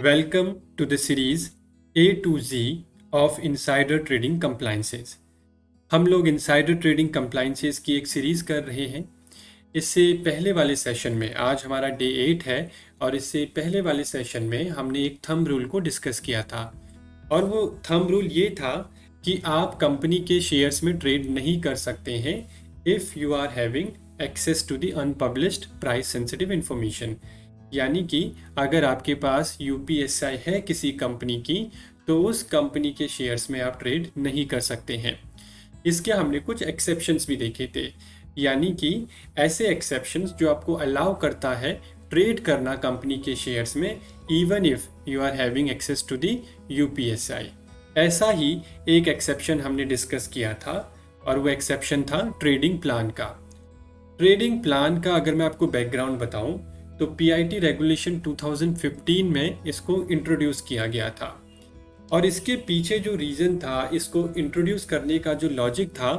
Welcome to the series A to Z of Insider Trading Compliances। हम लोग insider trading compliances की एक series कर रहे हैं। इससे पहले वाले सेशन में आज हमारा डे 8 है और इससे पहले वाले सेशन में हमने एक थंब रूल को डिस्कस किया था और वो थंब रूल ये था कि आप कंपनी के शेयर्स में ट्रेड नहीं कर सकते हैं if you are having access to the unpublished price sensitive information. यानी कि अगर आपके पास यूपीएसआई है किसी कंपनी की तो उस कंपनी के शेयर्स में आप ट्रेड नहीं कर सकते हैं। इसके हमने कुछ एक्सेप्शंस भी देखे थे, यानी कि ऐसे एक्सेप्शंस जो आपको अलाउ करता है ट्रेड करना कंपनी के शेयर्स में even if you are having access to the UPSI. ऐसा ही एक एक्सेप्शन हमने डिस्कस किया था और वो एक्सेप्शन था ट्रेडिंग प्लान का। ट्रेडिंग प्लान का अगर मैं आपको बैकग्राउंड बताऊं तो पीआईटी रेगुलेशन 2015 में इसको इंट्रोड्यूस किया गया था और इसके पीछे जो रीज़न था इसको इंट्रोड्यूस करने का जो लॉजिक था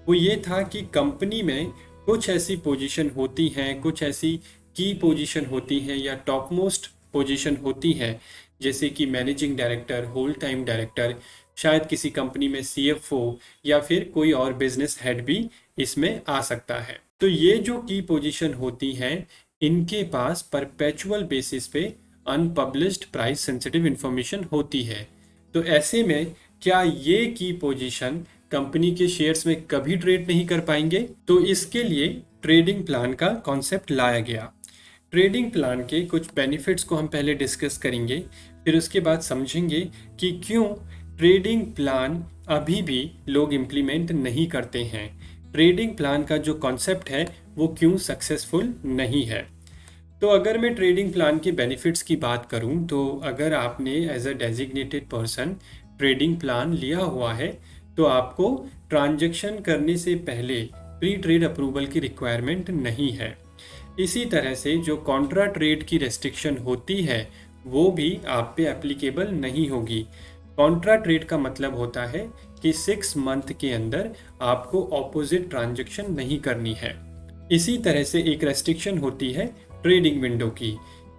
वो ये था कि कंपनी में कुछ ऐसी पोजीशन होती हैं, कुछ ऐसी की पोजीशन होती हैं या टॉप मोस्ट पोजीशन होती हैं, जैसे कि managing director, whole time director, शायद किसी कंपनी में सीएफओ या फिर कोई और बिजनेस हेड भी इसमें आ सकता है। तो ये जो की पोजीशन होती हैं इनके पास परपेचुअल बेसिस पे अनपब्लिश्ड प्राइस सेंसिटिव इंफॉर्मेशन होती है। तो ऐसे में क्या ये की पोजीशन कंपनी के शेयर्स में कभी ट्रेड नहीं कर पाएंगे? तो इसके लिए ट्रेडिंग प्लान का कॉन्सेप्ट लाया गया। ट्रेडिंग प्लान के कुछ बेनिफिट्स को हम पहले डिस्कस करेंगे, फिर उसके बाद समझेंगे कि क्यों ट्रेडिंग प्लान अभी भी लोग इम्प्लीमेंट नहीं करते हैं, ट्रेडिंग प्लान का जो कॉन्सेप्ट है वो क्यों सक्सेसफुल नहीं है। तो अगर मैं ट्रेडिंग प्लान के बेनिफिट्स की बात करूं तो अगर आपने as a designated person trading plan लिया हुआ है तो आपको ट्रांजैक्शन करने से पहले प्री ट्रेड अप्रूवल की रिक्वायरमेंट नहीं है। इसी तरह से जो कॉन्ट्रा ट्रेड की रेस्ट्रिक्शन होती है वो भी आप पे एप्लीकेबल नहीं होगी। कॉन्ट्रा ट्रेड का मतलब होता है कि 6 मंथ के अंदर आपको ऑपोजिट ट्रांजैक्शन नहीं करनी है। इसी तरह से एक रेस्ट्रिक्शन होती है ट्रेडिंग विंडो की,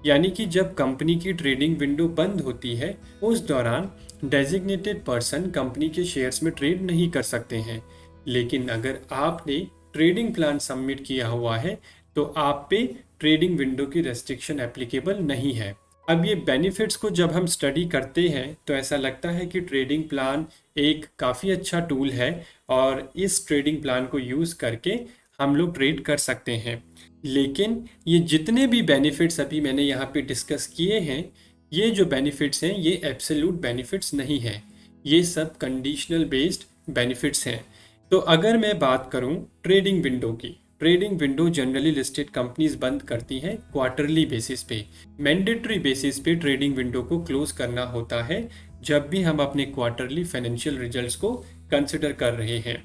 यानी कि जब कंपनी की ट्रेडिंग विंडो बंद होती है उस दौरान डेजिग्नेटेड पर्सन कंपनी के शेयर्स में ट्रेड नहीं कर सकते हैं। लेकिन अगर आपने ट्रेडिंग प्लान सबमिट किया हुआ है तो आप पे ट्रेडिंग विंडो की रेस्ट्रिक्शन एप्लीकेबल नहीं है। अब ये बेनिफिट्स को जब हम स्टडी करते हैं तो ऐसा लगता है कि ट्रेडिंग प्लान एक काफ़ी अच्छा टूल है और इस ट्रेडिंग प्लान को यूज़ करके हम लोग ट्रेड कर सकते हैं। लेकिन ये जितने भी बेनिफिट्स अभी मैंने यहाँ पे डिस्कस किए हैं, ये जो बेनिफिट्स हैं ये एब्सोल्यूट बेनिफिट्स नहीं है, ये सब कंडीशनल बेस्ड बेनिफिट्स हैं। तो अगर मैं बात करूँ ट्रेडिंग विंडो की, trading window generally listed companies बंद करती हैं क्वार्टरली बेसिस पे। मैंडेटरी बेसिस पे ट्रेडिंग विंडो को क्लोज करना होता है जब भी हम अपने क्वार्टरली फाइनेंशियल रिजल्ट्स को कंसिडर कर रहे हैं।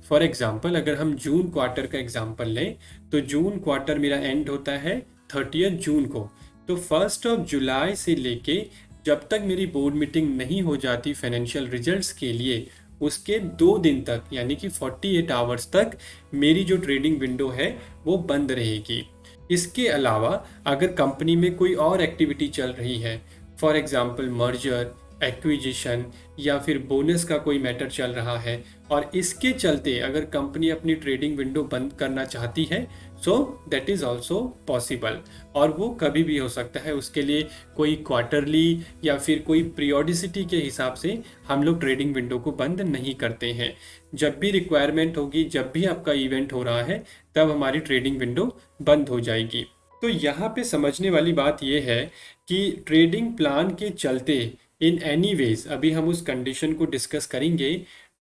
फॉर एग्जाम्पल अगर हम जून क्वार्टर का एग्जाम्पल लें तो जून क्वार्टर मेरा एंड होता है 30 जून को। तो 1 जुलाई से लेके जब तक मेरी बोर्ड मीटिंग नहीं हो जाती फाइनेंशियल रिजल्ट्स के लिए उसके 2 दिन तक यानी कि 48 आवर्स तक मेरी जो ट्रेडिंग विंडो है वो बंद रहेगी। इसके अलावा अगर कंपनी में कोई और एक्टिविटी चल रही है, फॉर एग्जाम्पल मर्जर, एक्विजिशन या फिर बोनस का कोई मैटर चल रहा है और इसके चलते अगर कंपनी अपनी ट्रेडिंग विंडो बंद करना चाहती है so that is also possible, और वो कभी भी हो सकता है। उसके लिए कोई क्वार्टरली या फिर कोई पीरियोडिसिटी के हिसाब से हम लोग ट्रेडिंग विंडो को बंद नहीं करते हैं। जब भी रिक्वायरमेंट होगी, जब भी आपका इवेंट हो रहा है तब हमारी ट्रेडिंग विंडो बंद हो जाएगी। तो यहाँ पे समझने वाली बात यह है कि ट्रेडिंग प्लान के चलते इन एनी वेज, अभी हम उस कंडीशन को डिस्कस करेंगे,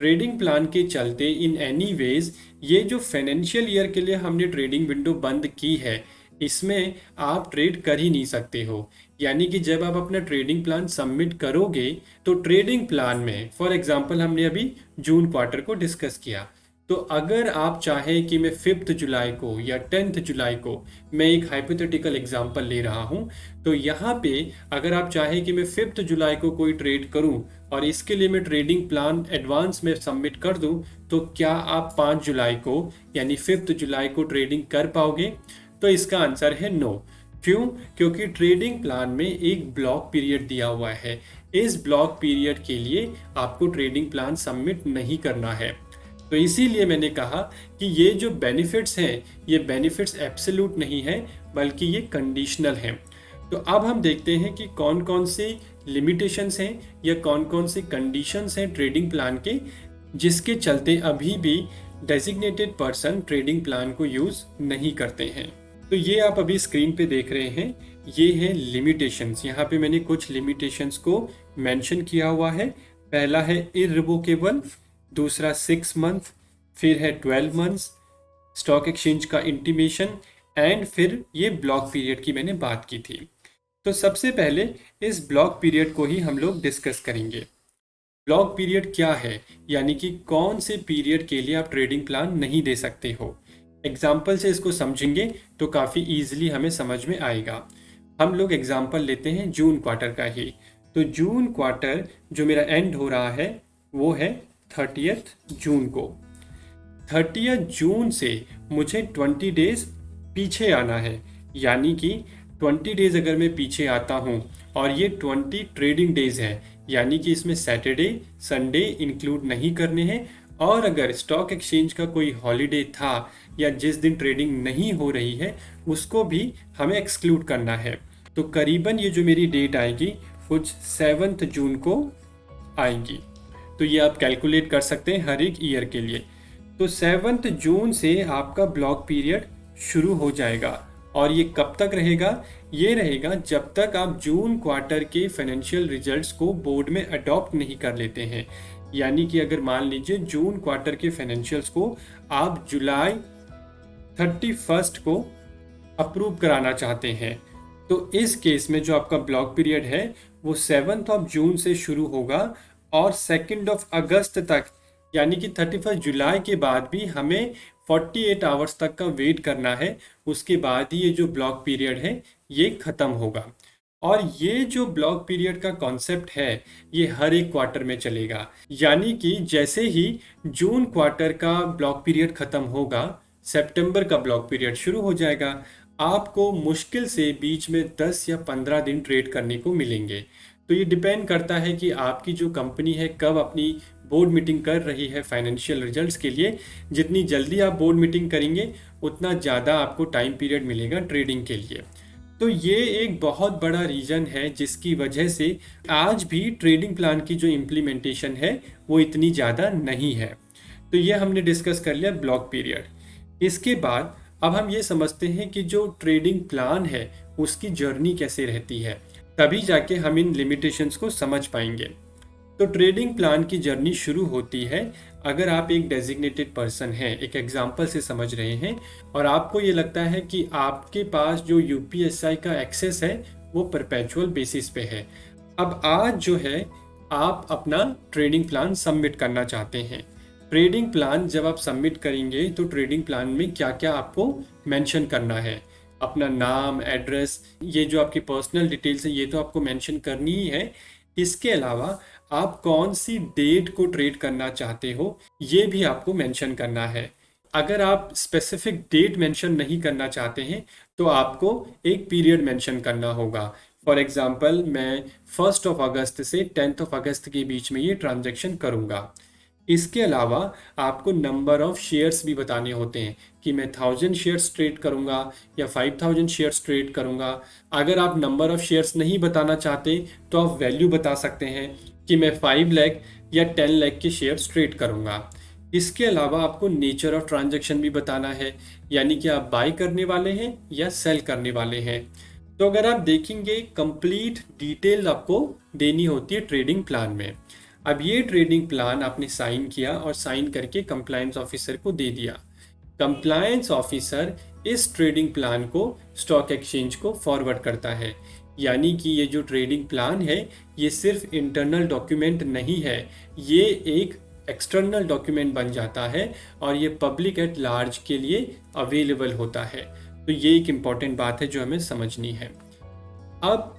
ट्रेडिंग प्लान के चलते इन एनी वेज ये जो फाइनेंशियल ईयर के लिए हमने ट्रेडिंग विंडो बंद की है इसमें आप ट्रेड कर ही नहीं सकते हो। यानी कि जब आप अपना ट्रेडिंग प्लान सबमिट करोगे तो ट्रेडिंग प्लान में फॉर एग्जांपल हमने अभी जून क्वार्टर को डिस्कस किया, तो अगर आप चाहें कि मैं 5 जुलाई को या 10 जुलाई को, मैं एक हाइपोथेटिकल एग्जांपल ले रहा हूं, तो यहाँ पे अगर आप चाहें कि मैं 5 जुलाई को कोई ट्रेड करूं और इसके लिए मैं ट्रेडिंग प्लान एडवांस में सबमिट कर दूं, तो क्या आप 5 जुलाई को यानी 5 जुलाई को ट्रेडिंग कर पाओगे? तो इसका आंसर है नो। क्यों? क्योंकि ट्रेडिंग प्लान में एक ब्लॉक पीरियड दिया हुआ है। इस ब्लॉक पीरियड के लिए आपको ट्रेडिंग प्लान सबमिट नहीं करना है। तो इसीलिए मैंने कहा कि ये जो बेनिफिट्स हैं, ये बेनिफिट्स एब्सोल्यूट नहीं है, बल्कि ये कंडीशनल हैं। तो अब हम देखते हैं कि कौन कौन से लिमिटेशंस हैं या कौन कौन से कंडीशंस हैं ट्रेडिंग प्लान के, जिसके चलते अभी भी डेजिग्नेटेड पर्सन ट्रेडिंग प्लान को यूज़ नहीं करते हैं। तो ये आप अभी स्क्रीन पे देख रहे हैं, ये है लिमिटेशंस। यहाँ पे मैंने कुछ लिमिटेशंस को मेंशन किया हुआ है। पहला है इररिवोकेबल, दूसरा 6 मंथ, फिर है 12 मंथ्स, स्टॉक एक्सचेंज का इंटीमेशन, एंड फिर ये ब्लॉक पीरियड की मैंने बात की थी। तो सबसे पहले इस ब्लॉक पीरियड को ही हम लोग डिस्कस करेंगे। ब्लॉक पीरियड क्या है, यानी कि कौन से पीरियड के लिए आप ट्रेडिंग प्लान नहीं दे सकते हो। एग्जाम्पल से इसको समझेंगे तो काफ़ी ईजिली हमें समझ में आएगा। हम लोग एग्जाम्पल लेते हैं जून क्वार्टर का ही। तो जून क्वार्टर जो मेरा एंड हो रहा है वो है 30th जून को। 30th जून से मुझे 20 डेज पीछे आना है, यानी कि 20 डेज अगर मैं पीछे आता हूँ और ये 20 ट्रेडिंग डेज है, यानी कि इसमें सैटरडे संडे इंक्लूड नहीं करने हैं, और अगर स्टॉक एक्सचेंज का कोई हॉलीडे था या जिस दिन ट्रेडिंग नहीं हो रही है उसको भी हमें एक्सक्लूड करना है। तो करीबन ये जो मेरी डेट आएगी कुछ 7 जून को आएगी। तो ये आप कैलकुलेट कर सकते हैं हर एक ईयर के लिए। तो 7 जून से आपका ब्लॉक पीरियड शुरू हो जाएगा, और ये कब तक रहेगा? ये रहेगा जब तक आप जून क्वार्टर के फाइनेंशियल रिजल्ट्स को बोर्ड में अडॉप्ट नहीं कर लेते हैं। यानी कि अगर मान लीजिए जून क्वार्टर के फाइनेंशियल्स को आप जुलाई 31 को अप्रूव कराना चाहते हैं, तो इस केस में जो आपका ब्लॉक पीरियड है वो 7 जून से शुरू होगा और 2 अगस्त तक, यानी कि 31 जुलाई के बाद भी हमें 48 आवर्स तक का वेट करना है। उसके बाद ही ये जो ब्लॉक पीरियड है ये खत्म होगा। और ये जो ब्लॉक पीरियड का कॉन्सेप्ट है ये हर एक क्वार्टर में चलेगा, यानी कि जैसे ही जून क्वार्टर का ब्लॉक पीरियड खत्म होगा, सितंबर का ब्लॉक पीरियड शुरू हो जाएगा। आपको मुश्किल से बीच में 10 या 15 दिन ट्रेड करने को मिलेंगे। तो ये डिपेंड करता है कि आपकी जो कंपनी है कब अपनी बोर्ड मीटिंग कर रही है फाइनेंशियल रिजल्ट्स के लिए। जितनी जल्दी आप बोर्ड मीटिंग करेंगे उतना ज़्यादा आपको टाइम पीरियड मिलेगा ट्रेडिंग के लिए। तो ये एक बहुत बड़ा रीज़न है जिसकी वजह से आज भी ट्रेडिंग प्लान की जो इम्प्लीमेंटेशन है वो इतनी ज़्यादा नहीं है। तो ये हमने डिस्कस कर लिया ब्लॉक पीरियड। इसके बाद अब हम ये समझते हैं कि जो ट्रेडिंग प्लान है उसकी जर्नी कैसे रहती है, तभी जाके हम इन लिमिटेशंस को समझ पाएंगे। तो ट्रेडिंग प्लान की जर्नी शुरू होती है अगर आप एक डेजिग्नेटेड पर्सन हैं, एक एग्जाम्पल से समझ रहे हैं, और आपको ये लगता है कि आपके पास जो यूपीएसआई का एक्सेस है वो परपेचुअल बेसिस पे है। अब आज जो है आप अपना ट्रेडिंग प्लान सबमिट करना चाहते हैं। ट्रेडिंग प्लान जब आप सबमिट करेंगे तो ट्रेडिंग प्लान में क्या क्या आपको मेंशन करना है, अपना नाम, एड्रेस, ये जो आपकी पर्सनल डिटेल्स है ये तो आपको मेंशन करनी ही है। इसके अलावा आप कौन सी डेट को ट्रेड करना चाहते हो ये भी आपको मेंशन करना है। अगर आप स्पेसिफिक डेट मेंशन नहीं करना चाहते हैं तो आपको एक पीरियड मेंशन करना होगा। फॉर एग्जांपल मैं 1 अगस्त से 10 अगस्त के बीच में ये ट्रांजैक्शन करूँगा। इसके अलावा आपको नंबर ऑफ शेयर्स भी बताने होते हैं कि मैं 1000 शेयर्स ट्रेड करूंगा या 5000 शेयर्स ट्रेड करूंगा। अगर आप नंबर ऑफ शेयर्स नहीं बताना चाहते तो आप वैल्यू बता सकते हैं कि मैं 5 लाख या 10 लाख के शेयर्स ट्रेड करूंगा। इसके अलावा आपको नेचर ऑफ ट्रांजैक्शन भी बताना है, यानी कि आप बाय करने वाले हैं या सेल करने वाले हैं। तो अगर आप देखेंगे कंप्लीट डिटेल आपको देनी होती है ट्रेडिंग प्लान में। अब ये ट्रेडिंग प्लान आपने साइन किया और साइन करके कंप्लायंस ऑफिसर को दे दिया। कंप्लायंस ऑफिसर इस ट्रेडिंग प्लान को स्टॉक एक्सचेंज को फॉरवर्ड करता है, यानी कि ये जो ट्रेडिंग प्लान है ये सिर्फ इंटरनल डॉक्यूमेंट नहीं है, ये एक एक्सटर्नल डॉक्यूमेंट बन जाता है और ये पब्लिक एट लार्ज के लिए अवेलेबल होता है। तो ये एक इम्पॉर्टेंट बात है जो हमें समझनी है। अब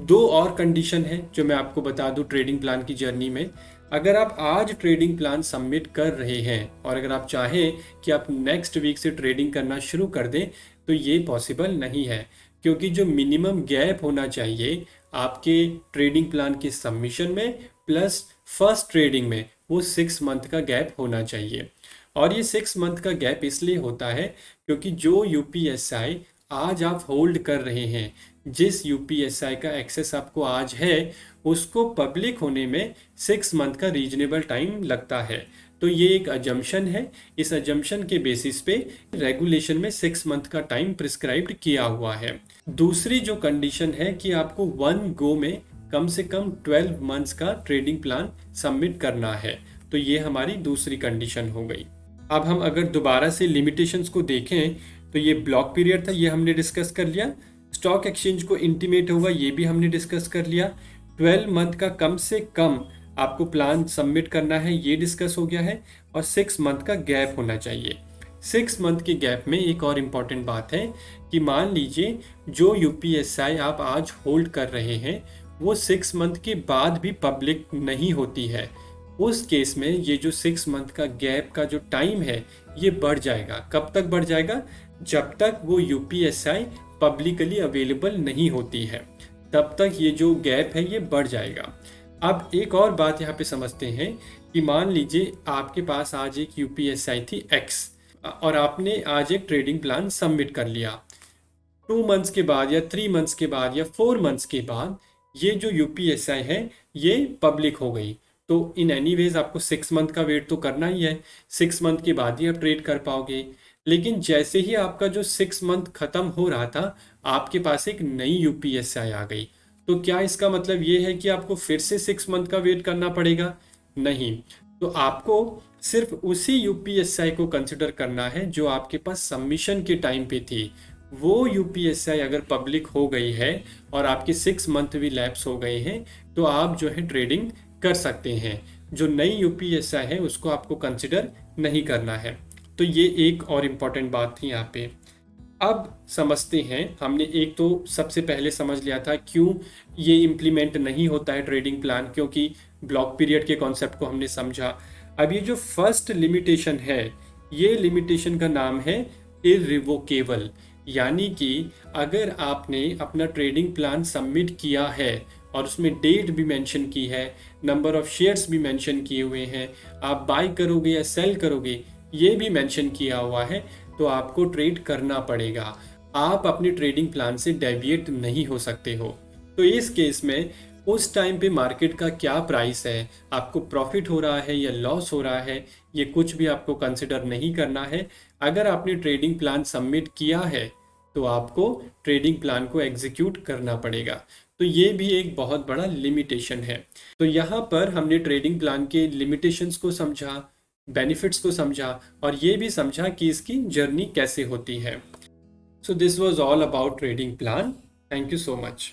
2 और कंडीशन है जो मैं आपको बता दूं ट्रेडिंग प्लान की जर्नी में। अगर आप आज ट्रेडिंग प्लान सबमिट कर रहे हैं और अगर आप चाहें कि आप नेक्स्ट वीक से ट्रेडिंग करना शुरू कर दें तो ये पॉसिबल नहीं है, क्योंकि जो मिनिमम गैप होना चाहिए आपके ट्रेडिंग प्लान के सबमिशन में प्लस फर्स्ट ट्रेडिंग में, वो 6 मंथ का गैप होना चाहिए। और ये 6 मंथ का गैप इसलिए होता है क्योंकि जो यूपीएसआई आज आप होल्ड कर रहे हैं, जिस यूपीएसआई का एक्सेस आपको आज है, उसको पब्लिक होने में 6 मंथ का रीजनेबल टाइम लगता है। तो ये एक अजम्पशन है। इस अजम्पशन के बेसिस पे रेगुलेशन में 6 मंथ का टाइम प्रिस्क्राइब्ड किया हुआ है। दूसरी जो कंडीशन है कि आपको वन गो में कम से कम 12 मंथ्स का ट्रेडिंग प्लान सबमिट करना है। तो ये हमारी दूसरी कंडीशन हो गई। अब हम अगर दोबारा से लिमिटेशंस को देखें तो ये ब्लॉक पीरियड था, ये हमने डिस्कस कर लिया। स्टॉक एक्सचेंज को इंटीमेट हुआ, ये भी हमने डिस्कस कर लिया। 12 मंथ का कम से कम आपको प्लान सबमिट करना है, ये डिस्कस हो गया है। और 6 मंथ का गैप होना चाहिए। 6 मंथ के गैप में एक और इम्पॉर्टेंट बात है कि मान लीजिए जो यूपीएसआई आप आज होल्ड कर रहे हैं वो 6 मंथ के बाद भी पब्लिक नहीं होती है। उस केस में ये जो 6 मंथ का गैप का जो टाइम है ये बढ़ जाएगा। कब तक बढ़ जाएगा? जब तक वो यूपीएसआई पब्लिकली अवेलेबल नहीं होती है, तब तक ये जो गैप है ये बढ़ जाएगा। अब एक और बात यहाँ पे समझते हैं कि मान लीजिए आपके पास आज एक यूपीएसआई थी X और आपने आज एक ट्रेडिंग प्लान सबमिट कर लिया। 2 मंथ्स के बाद या 3 मंथ्स के बाद या 4 मंथ्स के बाद ये जो यूपीएसआई है ये पब्लिक हो गई। तो इन एनी वेज आपको 6 मंथ का वेट तो करना ही है। 6 मंथ के बाद ही आप ट्रेड कर पाओगे। लेकिन जैसे ही आपका जो 6 मंथ खत्म हो रहा था, आपके पास एक नई यूपीएसआई आ गई। तो क्या इसका मतलब ये है कि आपको फिर से 6 मंथ का वेट करना पड़ेगा? नहीं। तो आपको सिर्फ उसी यूपीएसआई को कंसिडर करना है जो आपके पास सबमिशन के टाइम पे थी। वो यूपीएसआई अगर पब्लिक हो गई है और आपके 6 मंथ भी लैप्स हो गए हैं तो आप जो है ट्रेडिंग कर सकते हैं। जो नई यूपीएसआई है उसको आपको कंसिडर नहीं करना है। तो ये एक और इम्पॉर्टेंट बात थी यहाँ पे। अब समझते हैं, हमने एक तो सबसे पहले समझ लिया था क्यों ये इम्प्लीमेंट नहीं होता है ट्रेडिंग प्लान, क्योंकि ब्लॉक पीरियड के कॉन्सेप्ट को हमने समझा। अब ये जो फर्स्ट लिमिटेशन है, ये लिमिटेशन का नाम है इररिवोकेबल। यानी कि अगर आपने अपना ट्रेडिंग प्लान सबमिट किया है और उसमें डेट भी मेंशन की है, नंबर ऑफ शेयर्स भी मेंशन किए हुए हैं, आप बाय करोगे या सेल करोगे ये भी मेंशन किया हुआ है, तो आपको ट्रेड करना पड़ेगा। आप अपने ट्रेडिंग प्लान से डेविएट नहीं हो सकते हो। तो इस केस में उस टाइम पे मार्केट का क्या प्राइस है, आपको प्रॉफिट हो रहा है या लॉस हो रहा है, ये कुछ भी आपको कंसिडर नहीं करना है। अगर आपने ट्रेडिंग प्लान सबमिट किया है तो आपको ट्रेडिंग प्लान को एग्जीक्यूट करना पड़ेगा। तो ये भी एक बहुत बड़ा लिमिटेशन है। तो यहाँ पर हमने ट्रेडिंग प्लान के लिमिटेशंस को समझा, बेनिफिट्स को समझा और ये भी समझा कि इसकी जर्नी कैसे होती है। So this was all about trading plan. Thank you so much.